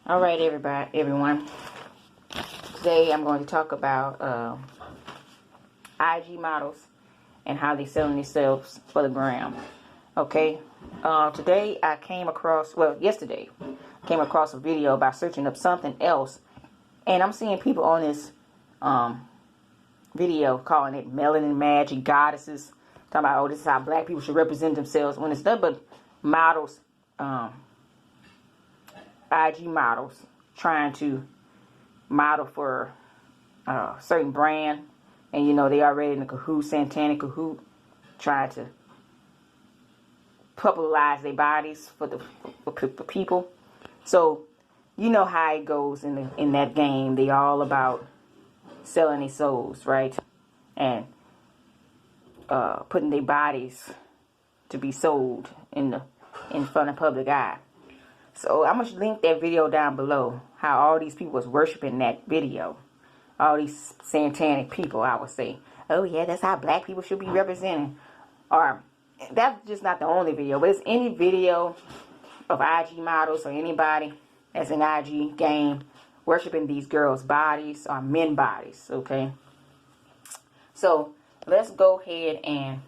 All right, everyone. Today I'm going to talk about IG models and how they're selling themselves for the gram. Okay. Today I came across, yesterday, came across a video about searching up something else, and I'm seeing people on this video calling it melanin magic goddesses, talking about, oh, this is how black people should represent themselves, when it's nothing but models, IG models trying to model for a certain brand, and they already in the cahoot, satanic cahoot, trying to popularize their bodies for people. So you know how it goes in that game. They all about selling their souls, right? And putting their bodies to be sold in front of public eye. So I'm going to link that video down below, how all these people was worshiping that video. All these satanic people, I would say. Oh yeah, that's how black people should be represented. Or, that's just not the only video, but it's any video of IG models or anybody that's in IG game worshiping these girls' bodies or men bodies, okay? So, let's go ahead and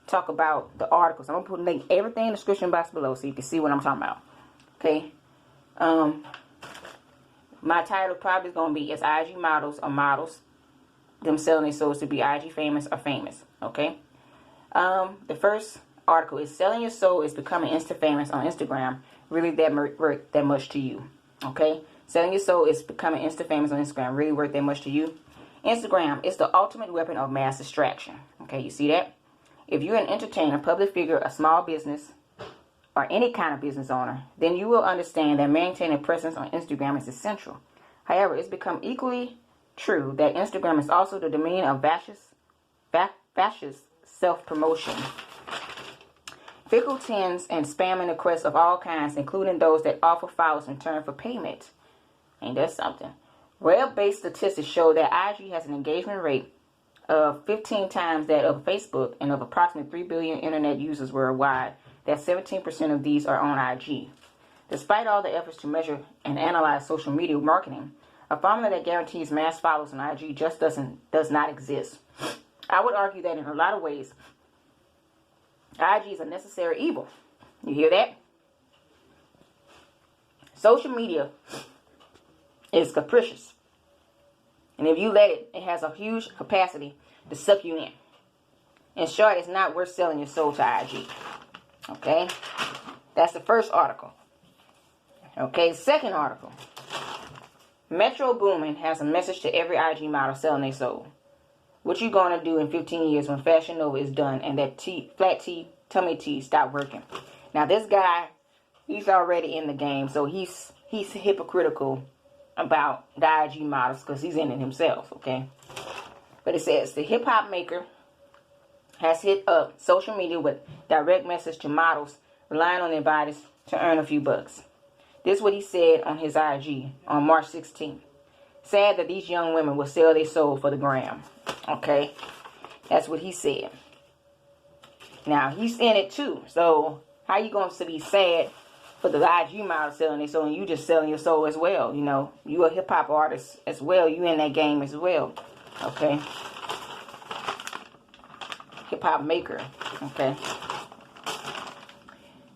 talk about the articles. I'm going to put link everything in the description box below so you can see what I'm talking about. Okay, my title probably is going to be, is IG models or models them selling their souls to be IG famous or famous, okay? The first article is, selling your soul is becoming Insta famous on Instagram really worth that much to you, okay? Selling your soul is becoming Insta famous on Instagram really worth that much to you. Instagram is the ultimate weapon of mass distraction, okay? You see that? If you're an entertainer, public figure, a small business, or any kind of business owner, then you will understand that maintaining a presence on Instagram is essential. However, it's become equally true that Instagram is also the domain of fascist self-promotion, fickle tins, and spamming requests of all kinds, including those that offer followers in return for payment. Ain't that something? Web-based statistics show that IG has an engagement rate of 15 times that of Facebook, and of approximately 3 billion internet users worldwide, that 17% of these are on IG. Despite all the efforts to measure and analyze social media marketing, a formula that guarantees mass followers on IG just does not exist. I would argue that in a lot of ways, IG is a necessary evil. You hear that? Social media is capricious. And if you let it, it has a huge capacity to suck you in. In short, it's not worth selling your soul to IG. Okay? That's the first article. Okay, second article. Metro Boomin has a message to every IG model selling their soul. What you gonna do in 15 years when Fashion Nova is done and that flat T, tummy T stop working? Now this guy, he's already in the game, so he's hypocritical about the IG models because he's in it himself, okay? But it says, the hip-hop maker has hit up social media with direct message to models relying on their bodies to earn a few bucks. This is what he said on his IG on March 16th. Sad that these young women will sell their soul for the gram. Okay? That's what he said. Now, he's in it too. So, how you going to be sad for the IG model selling their soul and you just selling your soul as well? You know, you a hip-hop artist as well. You in that game as well. Okay? Hip-hop maker. Okay?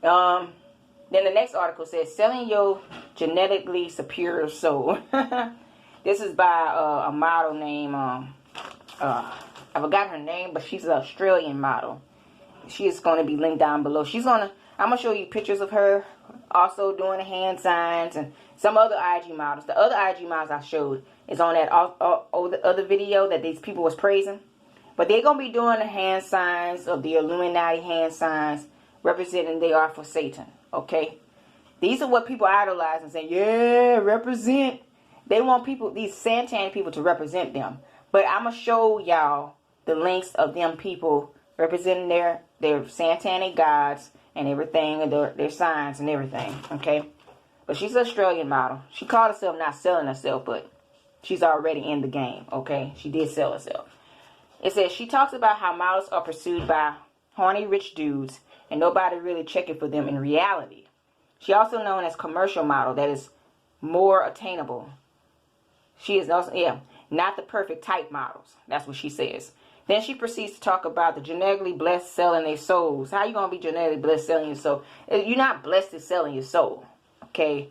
Then the next article says, selling your genetically superior soul. This is by a model named, I forgot her name, but she's an Australian model. She is going to be linked down below. I'm going to show you pictures of her also doing the hand signs and some other IG models. The other IG models I showed is on that other video that these people was praising. But they're going to be doing the hand signs of the Illuminati hand signs, representing they are for Satan. Okay? These are what people idolize and say, yeah, represent. They want people, these satanic people, to represent them. But I'm going to show y'all the links of them people representing their satanic gods and everything, and their signs and everything. Okay? But she's an Australian model. She called herself not selling herself, but she's already in the game. Okay? She did sell herself. It says, she talks about how models are pursued by horny rich dudes and nobody really checking for them in reality. She also known as commercial model, that is more attainable. She is also, not the perfect type models. That's what she says. Then she proceeds to talk about the genetically blessed selling their souls. How you going to be genetically blessed selling your soul? You're not blessed at selling your soul. Okay?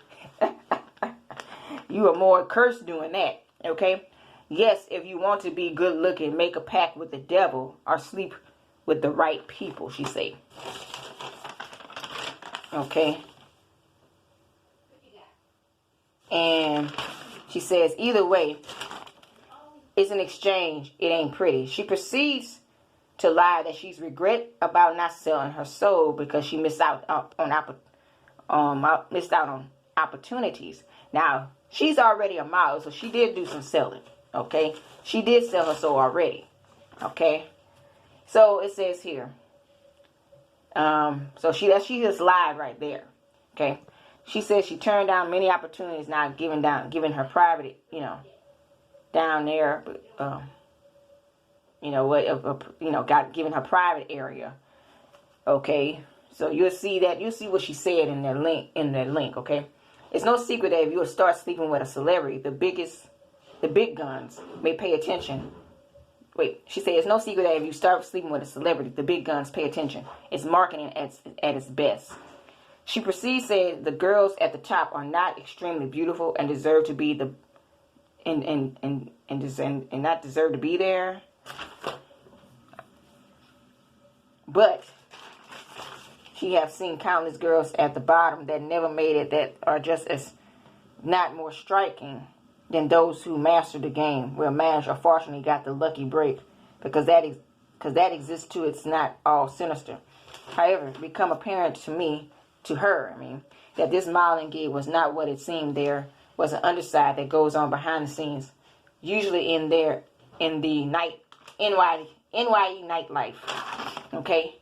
You are more cursed doing that. Okay? Yes, if you want to be good looking, make a pact with the devil or sleep with the right people, she say. Okay? And she says, either way, it's an exchange. It ain't pretty. She proceeds to lie that she's regret about not selling her soul because she missed out on opportunities. Now, she's already a model, so she did do some selling. Okay? She did sell her soul already. Okay? So it says here. So she just lied right there. Okay? She says she turned down many opportunities, not giving her private, down there, got given her private area. Okay, so you'll see what she said in that link. Okay, it's no secret that if you start sleeping with a celebrity, the big guns may pay attention. Wait, she said it's no secret that if you start sleeping with a celebrity, the big guns pay attention. It's marketing at its best. She proceeds to say the girls at the top are not extremely beautiful and deserve to be and not deserve to be there. But she have seen countless girls at the bottom that never made it that are just as not more striking than those who mastered the game, where managed or fortunately got the lucky break, because that exists too. It's not all sinister. However, it become apparent to her, that this modeling gig was not what it seemed. There was an underside that goes on behind the scenes, usually in the NYE nightlife. Okay?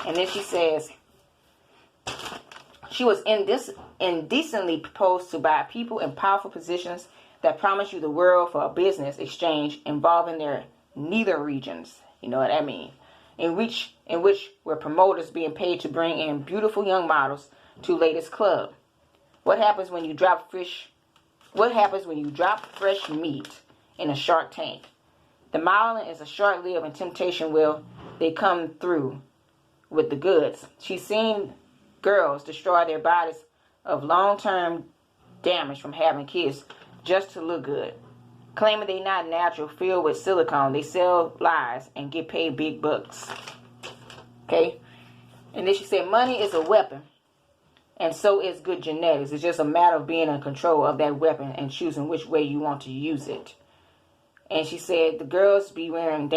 And then she says she was indecently proposed to by people in powerful positions that promise you the world for a business exchange involving their nether regions. You know what I mean? In which were promoters being paid to bring in beautiful young models to latest club. What happens when you drop fresh meat in a shark tank? The modeling is a short-lived and temptation will they come through with the goods. She's seen girls destroy their bodies of long-term damage from having kids just to look good. Claiming they not natural, filled with silicone, they sell lies and get paid big bucks. Okay? And then she said money is a weapon, and so is good genetics. It's just a matter of being in control of that weapon and choosing which way you want to use it. And she said the girls be wearing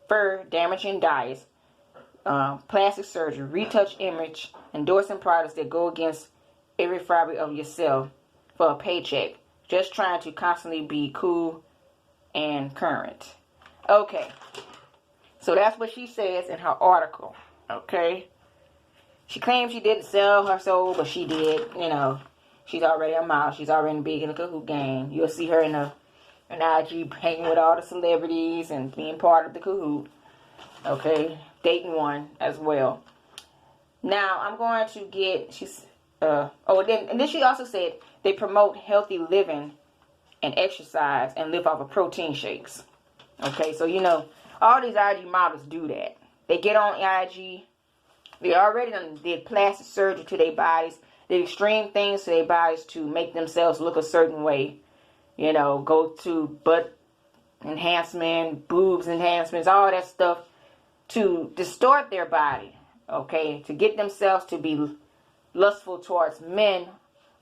fur damaging diets, plastic surgery, retouch image, endorsing products that go against every fiber of yourself for a paycheck. Just trying to constantly be cool and current. Okay. So that's what she says in her article. Okay. She claims she didn't sell her soul, but she did. She's already a model. She's already big in the cahoot game. You'll see her in IG hanging with all the celebrities and being part of the cahoot. Okay. Dating one as well. Now, I'm going to get... then she also said they promote healthy living and exercise and live off of protein shakes. Okay, so all these IG models do that. They get on IG. They already did plastic surgery to their bodies. Did extreme things to their bodies to make themselves look a certain way. Go to butt enhancement, boobs enhancements, all that stuff to distort their body. Okay, to get themselves to be lustful towards men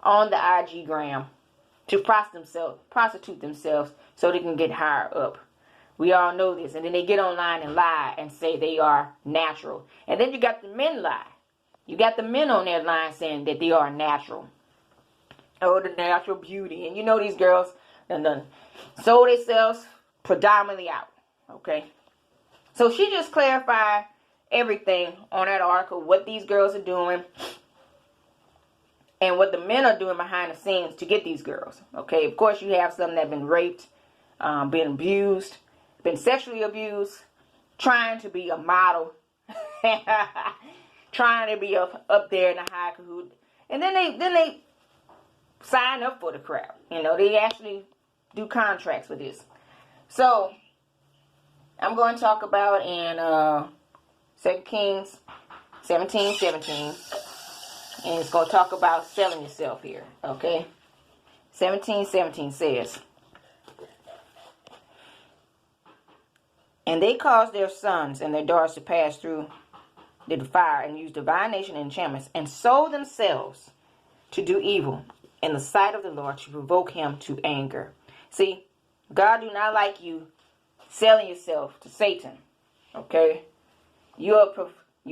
on the IG gram, to prostitute themselves so they can get higher up. We all know this. And then they get online and lie and say they are natural. And then you got the men lie. You got the men on their line saying that they are natural. Oh, the natural beauty. And these girls done sold themselves predominantly out. Okay. So she just clarified everything on that article, what these girls are doing and what the men are doing behind the scenes to get these girls. Okay, of course you have some that have been raped, been abused, been sexually abused, trying to be a model, trying to be up there in the high cahoot, and then they sign up for the crap. You know, they actually do contracts with this. So, I'm going to talk about in 2 Kings 17:17. And it's going to talk about selling yourself here. Okay? 17:17 says, and they caused their sons and their daughters to pass through the fire and use divination and enchantments and sold themselves to do evil in the sight of the Lord to provoke him to anger. See, God do not like you selling yourself to Satan. Okay? You're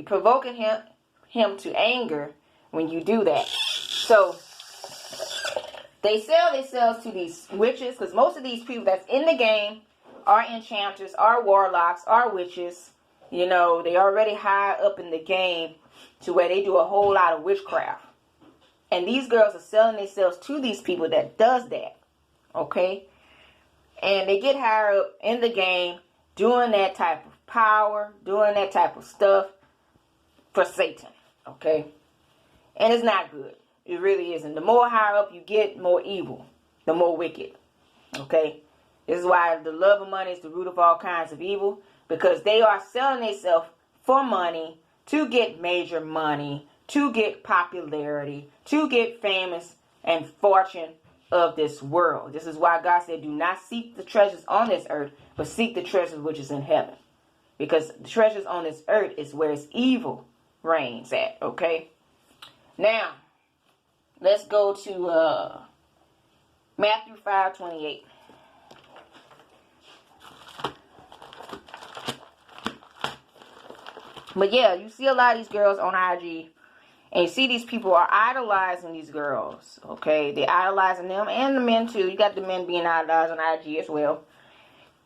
provoking him to anger when you do that. So, they sell themselves to these witches, because most of these people that's in the game are enchanters, are warlocks, are witches. You know, they already high up in the game to where they do a whole lot of witchcraft. And these girls are selling themselves to these people that does that. Okay? And they get higher up in the game doing that type of power, doing that type of stuff for Satan. Okay? And it's not good. It really isn't. The more higher up you get, more evil. The more wicked. Okay? This is why the love of money is the root of all kinds of evil. Because they are selling themselves for money, to get major money, to get popularity, to get famous and fortune of this world. This is why God said, do not seek the treasures on this earth, but seek the treasures which is in heaven. Because the treasures on this earth is where its evil reigns at. Okay? Now, let's go to Matthew 5:28. But yeah, you see a lot of these girls on IG, and you see these people are idolizing these girls, okay? They're idolizing them, and the men too. You got the men being idolized on IG as well.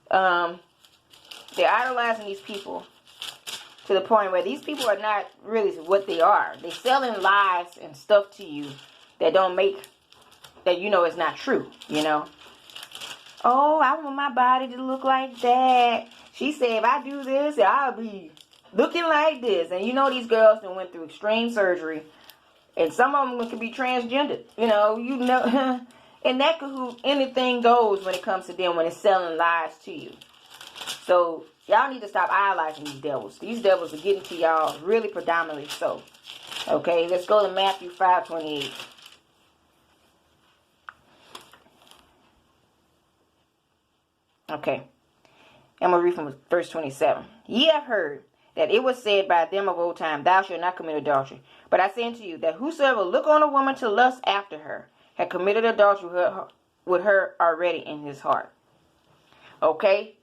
They're idolizing these people to the point where these people are not really what they are. They're selling lies and stuff to you that don't make, that you know is not true, you know? Oh, I want my body to look like that. She said if I do this, I'll be looking like this. And you know these girls that went through extreme surgery. And some of them could be transgendered. You know. And that cahoot, anything goes when it comes to them when it's selling lies to you. So, y'all need to stop idolizing these devils. These devils are getting to y'all really predominantly so. Okay, let's go to Matthew 5:28. Okay. I'm going to read from verse 27. Ye have heard that it was said by them of old time, thou shalt not commit adultery. But I say unto you, that whosoever look on a woman to lust after her, had committed adultery with her already in his heart. Okay?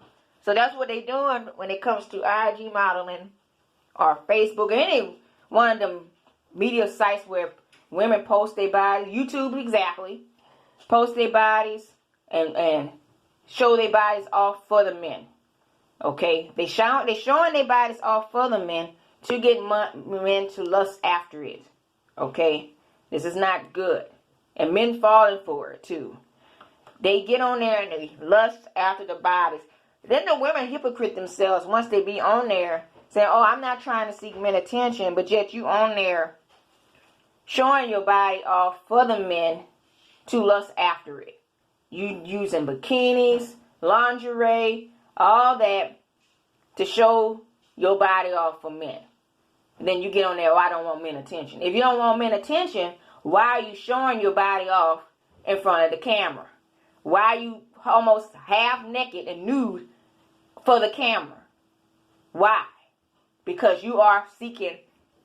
So that's what they're doing when it comes to IG modeling, or Facebook, or any one of them media sites where women post their bodies, YouTube exactly, post their bodies, and show their bodies off for the men. Okay, they showing their bodies off for the men to get men to lust after it. Okay, this is not good, and men falling for it too. They get on there and they lust after the bodies. Then the women hypocrite themselves once they be on there saying, "Oh, I'm not trying to seek men attention," but yet you on there showing your body off for the men to lust after it. You using bikinis, lingerie, all that to show your body off for men. And then you get on there, oh, I don't want men attention. If you don't want men attention, why are you showing your body off in front of the camera? Why are you almost half naked and nude for the camera? Why? Because you are seeking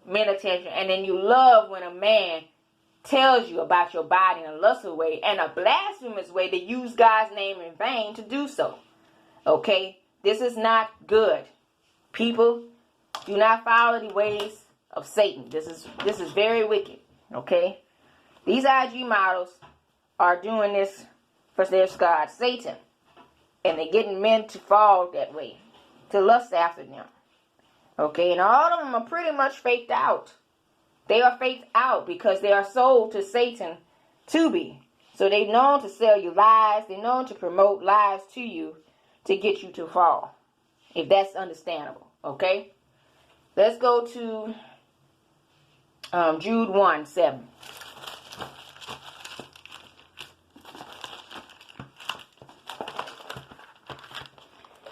men attention. And then you love when a man tells you about your body in a lustful way and a blasphemous way to use God's name in vain to do so. Okay? This is not good. People, do not follow the ways of Satan. This is very wicked. Okay? These IG models are doing this for their God, Satan. And they're getting men to fall that way, to lust after them. Okay? And all of them are pretty much faked out. They are faked out because they are sold to Satan to be. So they're known to sell you lies. They're known to promote lies to you to get you to fall. If that's understandable. Okay? Let's go to Jude 1:7.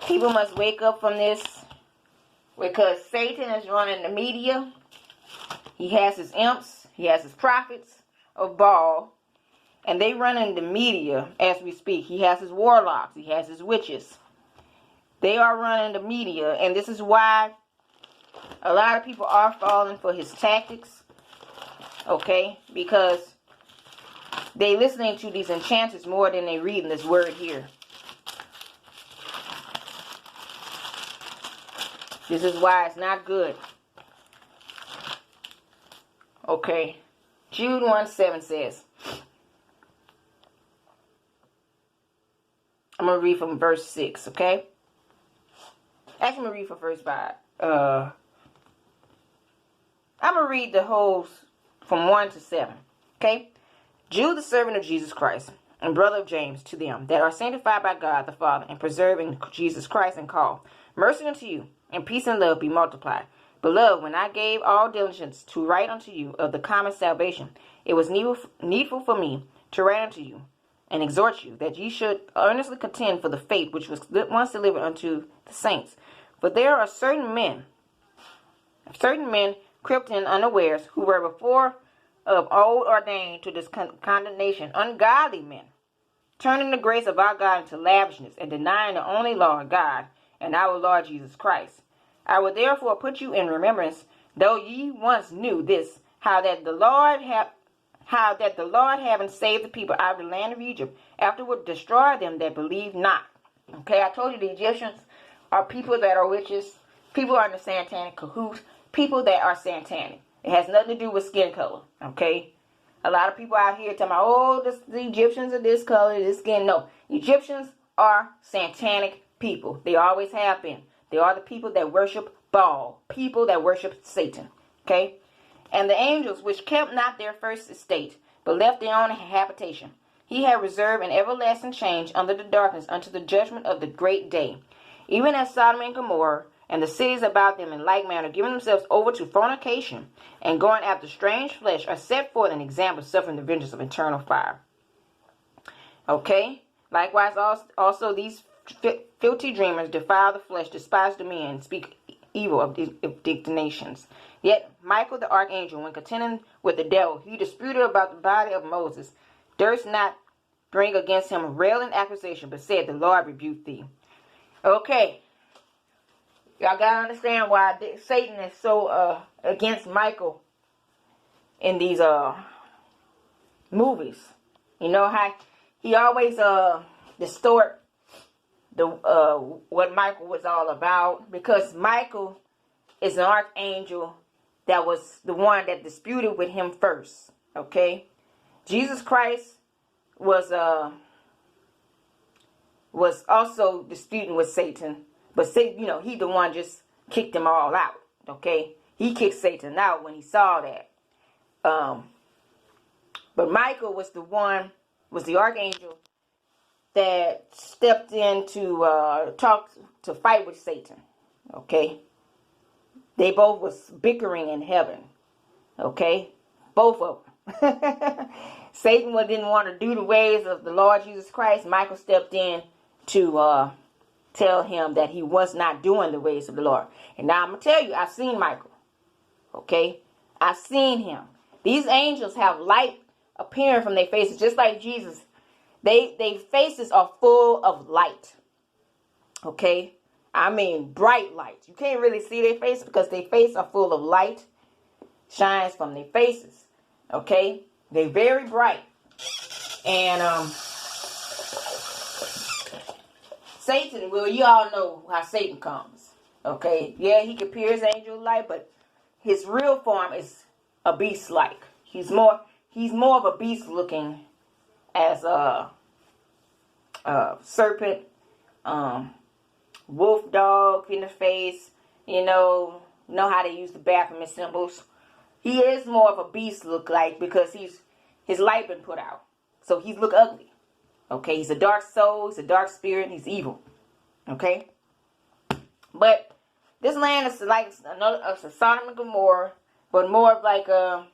People must wake up from this, because Satan is running the media. He has his imps. He has his prophets of Baal. And they run in the media as we speak. He has his warlocks. He has his witches. They are running the media. And this is why a lot of people are falling for his tactics. Okay? Because they listening to these enchanters more than they reading this word here. This is why it's not good. Okay. Jude 1:7 says, I'm going to read from verse 6, okay? Actually, I'm going to read from verse 5. I'm going to read the whole from 1 to 7, okay? Jude, the servant of Jesus Christ, and brother of James, to them that are sanctified by God the Father, and preserved in Jesus Christ, and called, mercy unto you, and peace and love be multiplied. Beloved, when I gave all diligence to write unto you of the common salvation, it was needful for me to write unto you, and exhort you, that ye should earnestly contend for the faith which was once delivered unto the saints. For there are certain men crept in unawares, who were before of old ordained to this condemnation, ungodly men, turning the grace of our God into lavishness, and denying the only Lord God, and our Lord Jesus Christ. I will therefore put you in remembrance, though ye once knew this, how that the Lord, having saved the people out of the land of Egypt, afterward destroyed them that believe not. Okay, I told you the Egyptians are people that are witches, people are in the satanic cahoot, people that are satanic. It has nothing to do with skin color, okay? A lot of people out here talking about, oh, the Egyptians are this color, this skin. No, Egyptians are satanic people. They always have been. They are the people that worship Baal, people that worship Satan, okay? And the angels, which kept not their first estate, but left their own habitation, he had reserved an everlasting change under the darkness unto the judgment of the great day. Even as Sodom and Gomorrah, and the cities about them in like manner, giving themselves over to fornication, and going after strange flesh, are set forth an example, suffering the vengeance of eternal fire. Okay? Likewise, also these filthy dreamers defile the flesh, despise the men, speak evil of the nations. Yet Michael the archangel, when contending with the devil, he disputed about the body of Moses, durst not bring against him railing accusation, but said, the Lord rebuked thee. Okay. Y'all gotta understand why Satan is so against Michael in these movies. You know how he always distort the what Michael was all about, because Michael is an archangel that was the one that disputed with him first. Okay, Jesus Christ was also disputing with Satan. But Satan, he the one just kicked them all out, okay? He kicked Satan out when he saw that. But Michael was the archangel that stepped in to fight with Satan, okay? They both was bickering in heaven, okay? Both of them. Satan didn't want to do the ways of the Lord Jesus Christ. Michael stepped in to tell him that he was not doing the ways of the Lord. And now I'm going to tell you, I've seen Michael. Okay? I've seen him. These angels have light appearing from their faces, just like Jesus. Their faces are full of light. Okay? I mean, bright light. You can't really see their face because their faces are full of light. Shines from their faces. Okay? They're very bright. And, Satan, well, you all know how Satan comes. Okay? Yeah, he can appear as angel light, but his real form is a beast-like. He's more of a beast looking as a serpent, wolf dog in the face, know how they use the Baphomet symbols. He is more of a beast look like because his light been put out. So he look ugly. Okay, he's a dark soul, he's a dark spirit, he's evil. Okay? But this land is like a Sodom and Gomorrah, but more of like a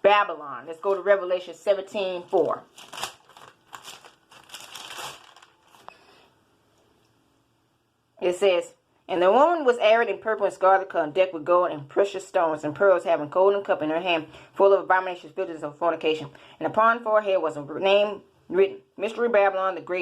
Babylon. Let's go to Revelation 17:4. It says, and the woman was arrayed in purple and scarlet color, decked with gold and precious stones and pearls, having golden cup in her hand, full of abominations, filthiness, of fornication. And upon her forehead was a name written, Mystery Babylon the Great,